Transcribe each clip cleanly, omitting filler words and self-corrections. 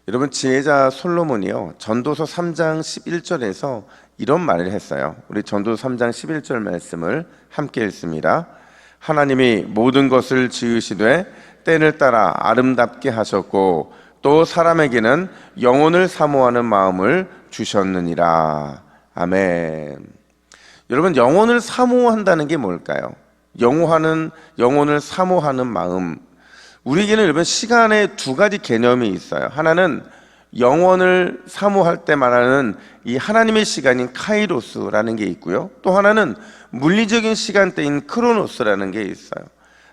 여러분, 지혜자 솔로몬이요, 전도서 3장 11절에서 이런 말을 했어요. 우리 전도서 3장 11절 말씀을 함께 읽습니다. 하나님이 모든 것을 지으시되 때를 따라 아름답게 하셨고 또 사람에게는 영혼을 사모하는 마음을 주셨느니라. 아멘. 여러분, 영혼을 사모한다는 게 뭘까요? 영혼을 사모하는 마음. 우리에게는 여러분, 시간에 두 가지 개념이 있어요. 하나는 영혼을 사모할 때 말하는 이 하나님의 시간인 카이로스라는 게 있고요. 또 하나는 물리적인 시간대인 크로노스라는 게 있어요.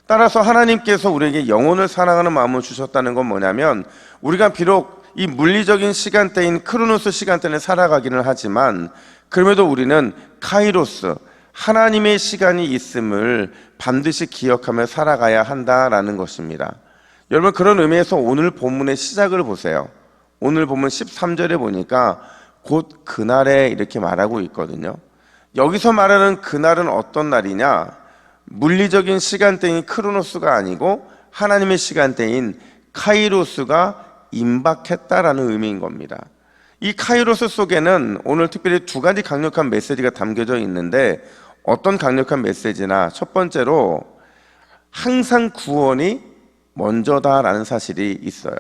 따라서 하나님께서 우리에게 영혼을 사랑하는 마음을 주셨다는 건 뭐냐면, 우리가 비록 이 물리적인 시간대인 크로노스 시간대를 살아가기는 하지만 그럼에도 우리는 카이로스, 하나님의 시간이 있음을 반드시 기억하며 살아가야 한다라는 것입니다. 여러분, 그런 의미에서 오늘 본문의 시작을 보세요. 오늘 본문 13절에 보니까 곧 그날에 이렇게 말하고 있거든요. 여기서 말하는 그날은 어떤 날이냐? 물리적인 시간대인 크로노스가 아니고 하나님의 시간대인 카이로스가 임박했다라는 의미인 겁니다. 이 카이로스 속에는 오늘 특별히 두 가지 강력한 메시지가 담겨져 있는데, 어떤 강력한 메시지나, 첫 번째로 항상 구원이 먼저다라는 사실이 있어요.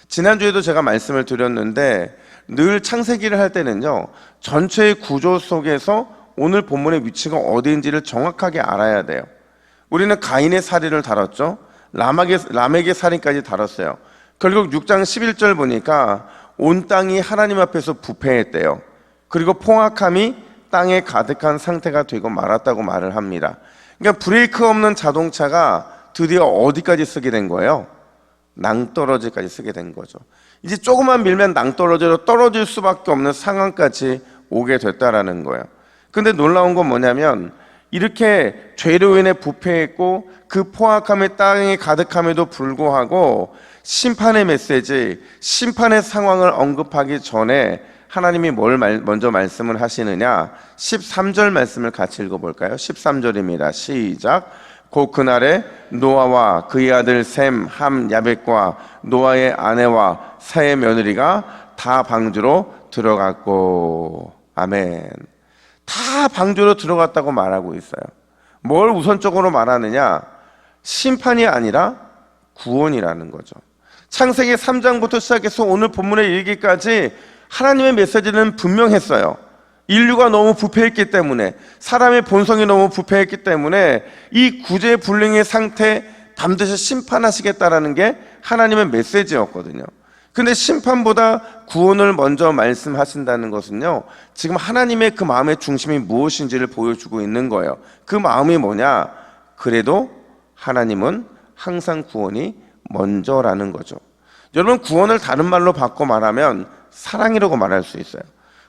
지난주에도 제가 말씀을 드렸는데, 늘 창세기를 할 때는요, 전체의 구조 속에서 오늘 본문의 위치가 어디인지를 정확하게 알아야 돼요. 우리는 가인의 살인을 다뤘죠. 라멕의 살인까지 다뤘어요. 결국 6장 11절 보니까 온 땅이 하나님 앞에서 부패했대요. 그리고 포악함이 땅에 가득한 상태가 되고 말았다고 말을 합니다. 그러니까 브레이크 없는 자동차가 드디어 어디까지 쓰게 된 거예요? 낭떠러지까지 쓰게 된 거죠. 이제 조금만 밀면 낭떠러지로 떨어질 수밖에 없는 상황까지 오게 됐다라는 거예요. 근데 놀라운 건 뭐냐면, 이렇게 죄로 인해 부패했고 그 포악함이 땅에 가득함에도 불구하고 심판의 메시지, 심판의 상황을 언급하기 전에 하나님이 뭘 먼저 말씀을 하시느냐? 13절 말씀을 같이 읽어볼까요? 13절입니다. 시작. 곧 그날에 노아와 그의 아들 셈, 함, 야벳과 노아의 아내와 세 며느리가 다 방주로 들어갔고. 아멘. 다 방주로 들어갔다고 말하고 있어요. 뭘 우선적으로 말하느냐? 심판이 아니라 구원이라는 거죠. 창세기 3장부터 시작해서 오늘 본문의 일기까지 하나님의 메시지는 분명했어요. 인류가 너무 부패했기 때문에, 사람의 본성이 너무 부패했기 때문에 이 구제불능의 상태 반드시 심판하시겠다라는 게 하나님의 메시지였거든요. 근데 심판보다 구원을 먼저 말씀하신다는 것은요, 지금 하나님의 그 마음의 중심이 무엇인지를 보여주고 있는 거예요. 그 마음이 뭐냐? 그래도 하나님은 항상 구원이 먼저라는 거죠. 여러분, 구원을 다른 말로 바꿔 말하면 사랑이라고 말할 수 있어요.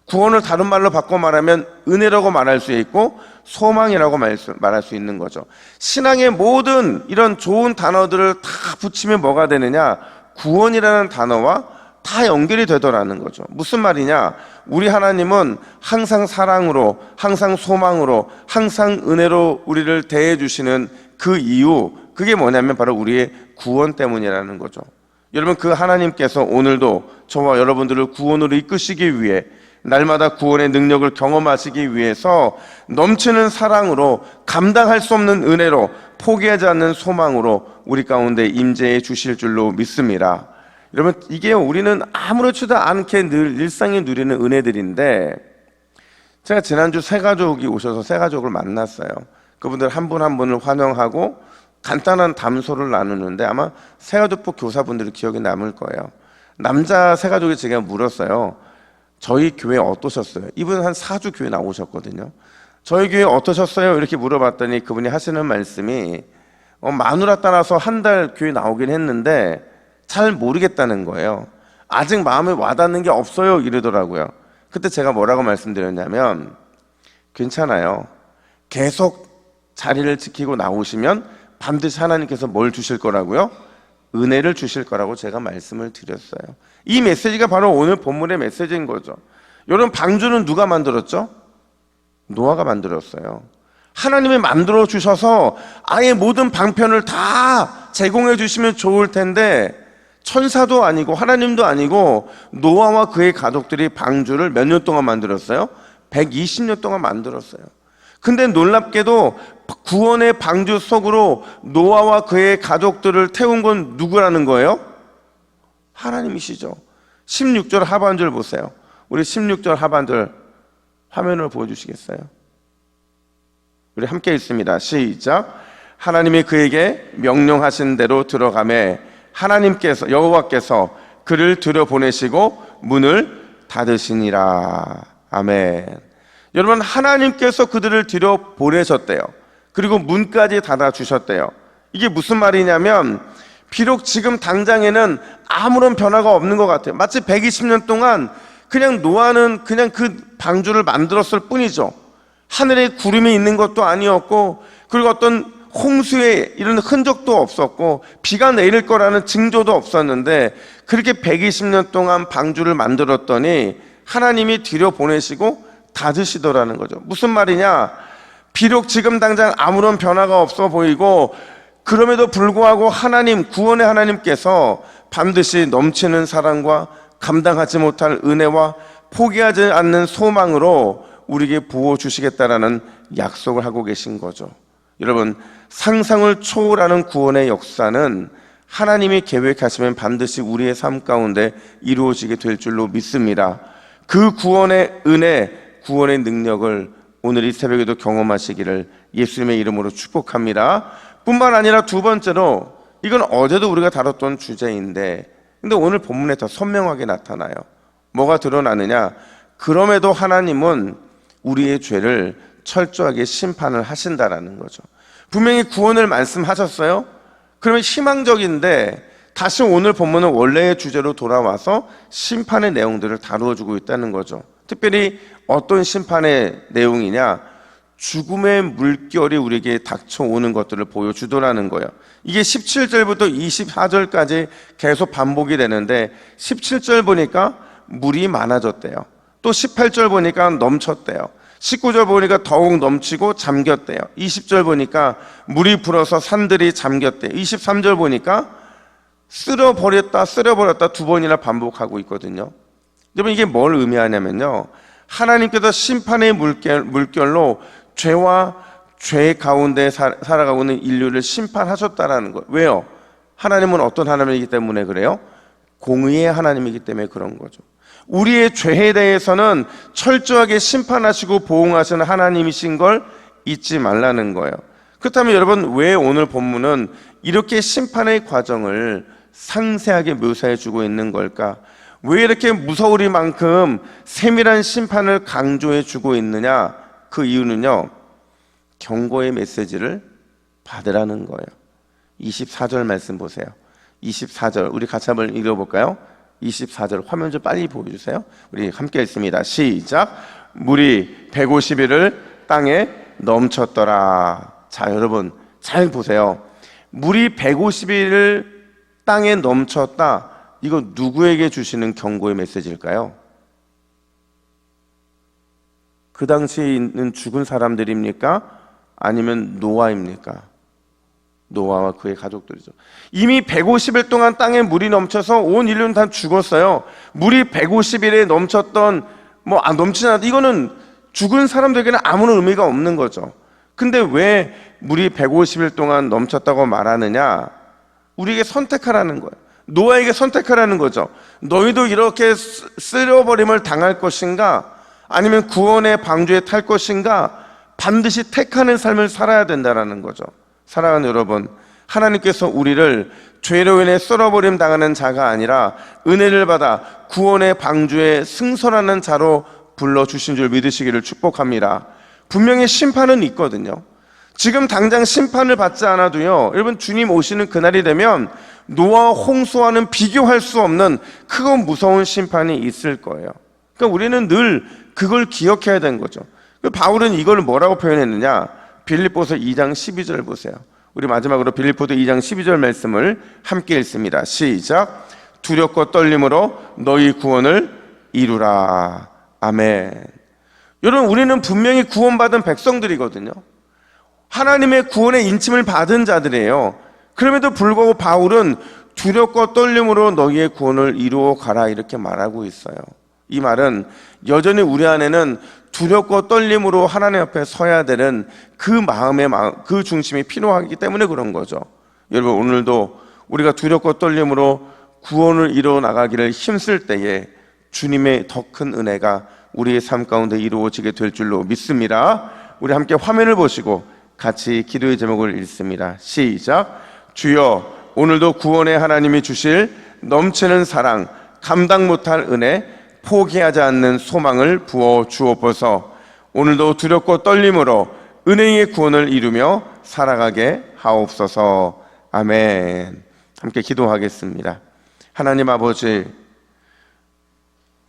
구원을 다른 말로 바꿔 말하면 은혜라고 말할 수 있고 소망이라고 말할 수 있는 거죠. 신앙의 모든 이런 좋은 단어들을 다 붙이면 뭐가 되느냐? 구원이라는 단어와 다 연결이 되더라는 거죠. 무슨 말이냐? 우리 하나님은 항상 사랑으로, 항상 소망으로, 항상 은혜로 우리를 대해 주시는 그 이유, 그게 뭐냐면 바로 우리의 구원 때문이라는 거죠. 여러분, 그 하나님께서 오늘도 저와 여러분들을 구원으로 이끄시기 위해, 날마다 구원의 능력을 경험하시기 위해서 넘치는 사랑으로, 감당할 수 없는 은혜로, 포기하지 않는 소망으로 우리 가운데 임재해 주실 줄로 믿습니다. 여러분, 이게 우리는 아무렇지도 않게 늘 일상에 누리는 은혜들인데, 제가 지난주 새 가족이 오셔서 새 가족을 만났어요. 그분들 한 분 한 분을 환영하고 간단한 담소를 나누는데, 아마 새가족부 교사분들이 기억에 남을 거예요. 남자 새가족이 제가 물었어요. 저희 교회 어떠셨어요? 이분은 한 4주 교회 나오셨거든요. 저희 교회 어떠셨어요? 이렇게 물어봤더니 그분이 하시는 말씀이, 마누라 따라서 한 달 교회 나오긴 했는데 잘 모르겠다는 거예요. 아직 마음에 와닿는 게 없어요, 이러더라고요. 그때 제가 뭐라고 말씀드렸냐면, 괜찮아요. 계속 자리를 지키고 나오시면 반드시 하나님께서 뭘 주실 거라고요? 은혜를 주실 거라고 제가 말씀을 드렸어요. 이 메시지가 바로 오늘 본문의 메시지인 거죠. 여러분, 방주는 누가 만들었죠? 노아가 만들었어요. 하나님이 만들어 주셔서 아예 모든 방편을 다 제공해 주시면 좋을 텐데, 천사도 아니고 하나님도 아니고 노아와 그의 가족들이 방주를 몇 년 동안 만들었어요? 120년 동안 만들었어요. 근데 놀랍게도 구원의 방주 속으로 노아와 그의 가족들을 태운 건 누구라는 거예요? 하나님이시죠. 16절 하반절 보세요. 우리 16절 하반절 화면을 보여주시겠어요? 우리 함께 읽습니다. 시작. 하나님이 그에게 명령하신 대로 들어가매 하나님께서 여호와께서 그를 들여보내시고 문을 닫으시니라. 아멘. 여러분, 하나님께서 그들을 들여보내셨대요. 그리고 문까지 닫아주셨대요. 이게 무슨 말이냐면 비록 지금 당장에는 아무런 변화가 없는 것 같아요. 마치 120년 동안 그냥 노아는 그냥 그 방주를 만들었을 뿐이죠. 하늘에 구름이 있는 것도 아니었고, 그리고 어떤 홍수의 이런 흔적도 없었고, 비가 내릴 거라는 징조도 없었는데, 그렇게 120년 동안 방주를 만들었더니 하나님이 뒤로 보내시고 닫으시더라는 거죠. 무슨 말이냐? 비록 지금 당장 아무런 변화가 없어 보이고, 그럼에도 불구하고 하나님, 구원의 하나님께서 반드시 넘치는 사랑과 감당하지 못할 은혜와 포기하지 않는 소망으로 우리에게 부어주시겠다라는 약속을 하고 계신 거죠. 여러분, 상상을 초월하는 구원의 역사는 하나님이 계획하시면 반드시 우리의 삶 가운데 이루어지게 될 줄로 믿습니다. 그 구원의 은혜, 구원의 능력을 오늘 이 새벽에도 경험하시기를 예수님의 이름으로 축복합니다. 뿐만 아니라 두 번째로, 이건 어제도 우리가 다뤘던 주제인데 근데 오늘 본문에 더 선명하게 나타나요. 뭐가 드러나느냐? 그럼에도 하나님은 우리의 죄를 철저하게 심판을 하신다라는 거죠. 분명히 구원을 말씀하셨어요. 그러면 희망적인데 다시 오늘 본문은 원래의 주제로 돌아와서 심판의 내용들을 다루어주고 있다는 거죠. 특별히 어떤 심판의 내용이냐? 죽음의 물결이 우리에게 닥쳐오는 것들을 보여주더라는 거예요. 이게 17절부터 24절까지 계속 반복이 되는데 17절 보니까 물이 많아졌대요. 또 18절 보니까 넘쳤대요. 19절 보니까 더욱 넘치고 잠겼대요. 20절 보니까 물이 불어서 산들이 잠겼대요. 23절 보니까 쓸어버렸다 두 번이나 반복하고 있거든요. 여러분, 이게 뭘 의미하냐면요, 하나님께서 심판의 물결로 죄와 죄 가운데 살아가고 있는 인류를 심판하셨다라는 거예요. 왜요? 하나님은 어떤 하나님이기 때문에 그래요? 공의의 하나님이기 때문에 그런 거죠. 우리의 죄에 대해서는 철저하게 심판하시고 보응하시는 하나님이신 걸 잊지 말라는 거예요. 그렇다면 여러분, 왜 오늘 본문은 이렇게 심판의 과정을 상세하게 묘사해 주고 있는 걸까? 왜 이렇게 무서우리만큼 세밀한 심판을 강조해 주고 있느냐? 그 이유는요, 경고의 메시지를 받으라는 거예요. 24절 말씀 보세요. 24절 우리 같이 한번 읽어볼까요? 24절 화면 좀 빨리 보여주세요. 우리 함께 읽습니다. 시작. 물이 150일을 땅에 넘쳤더라. 자, 여러분 잘 보세요. 물이 150일을 땅에 넘쳤다. 이거 누구에게 주시는 경고의 메시지일까요? 그 당시에 있는 죽은 사람들입니까? 아니면 노아입니까? 노아와 그의 가족들이죠. 이미 150일 동안 땅에 물이 넘쳐서 온 인류는 다 죽었어요. 물이 150일에 넘쳤던 넘치지 않았다. 이거는 죽은 사람들에게는 아무런 의미가 없는 거죠. 근데 왜 물이 150일 동안 넘쳤다고 말하느냐? 우리에게 선택하라는 거예요. 노아에게 선택하라는 거죠. 너희도 이렇게 쓸어버림을 당할 것인가? 아니면 구원의 방주에 탈 것인가? 반드시 택하는 삶을 살아야 된다는 거죠. 사랑하는 여러분, 하나님께서 우리를 죄로 인해 쓸어버림 당하는 자가 아니라 은혜를 받아 구원의 방주에 승선하는 자로 불러주신 줄 믿으시기를 축복합니다. 분명히 심판은 있거든요. 지금 당장 심판을 받지 않아도요, 여러분, 주님 오시는 그날이 되면 노아와 홍수와는 비교할 수 없는 크고 무서운 심판이 있을 거예요. 그러니까 우리는 늘 그걸 기억해야 되는 거죠. 바울은 이걸 뭐라고 표현했느냐? 빌립보서 2장 12절 보세요. 우리 마지막으로 빌립보서 2장 12절 말씀을 함께 읽습니다. 시작. 두렵고 떨림으로 너희 구원을 이루라. 아멘. 여러분, 우리는 분명히 구원받은 백성들이거든요. 하나님의 구원의 인침을 받은 자들이에요. 그럼에도 불구하고 바울은 두렵고 떨림으로 너희의 구원을 이루어 가라 이렇게 말하고 있어요. 이 말은 여전히 우리 안에는 두렵고 떨림으로 하나님 앞에 서야 되는 그 마음의 그 중심이 필요하기 때문에 그런 거죠. 여러분, 오늘도 우리가 두렵고 떨림으로 구원을 이루어 나가기를 힘쓸 때에 주님의 더 큰 은혜가 우리의 삶 가운데 이루어지게 될 줄로 믿습니다. 우리 함께 화면을 보시고 같이 기도의 제목을 읽습니다. 시작. 주여, 오늘도 구원의 하나님이 주실 넘치는 사랑, 감당 못할 은혜, 포기하지 않는 소망을 부어 주옵소서. 오늘도 두렵고 떨림으로 은혜의 구원을 이루며 살아가게 하옵소서. 아멘. 함께 기도하겠습니다. 하나님 아버지,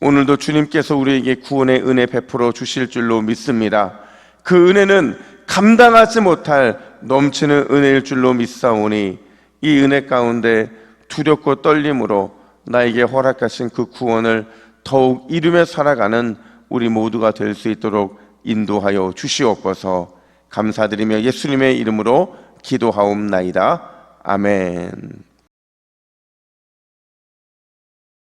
오늘도 주님께서 우리에게 구원의 은혜 베풀어 주실 줄로 믿습니다. 그 은혜는 감당하지 못할 넘치는 은혜일 줄로 믿사오니 이 은혜 가운데 두렵고 떨림으로 나에게 허락하신 그 구원을 더욱 이루며 살아가는 우리 모두가 될 수 있도록 인도하여 주시옵소서. 감사드리며 예수님의 이름으로 기도하옵나이다. 아멘.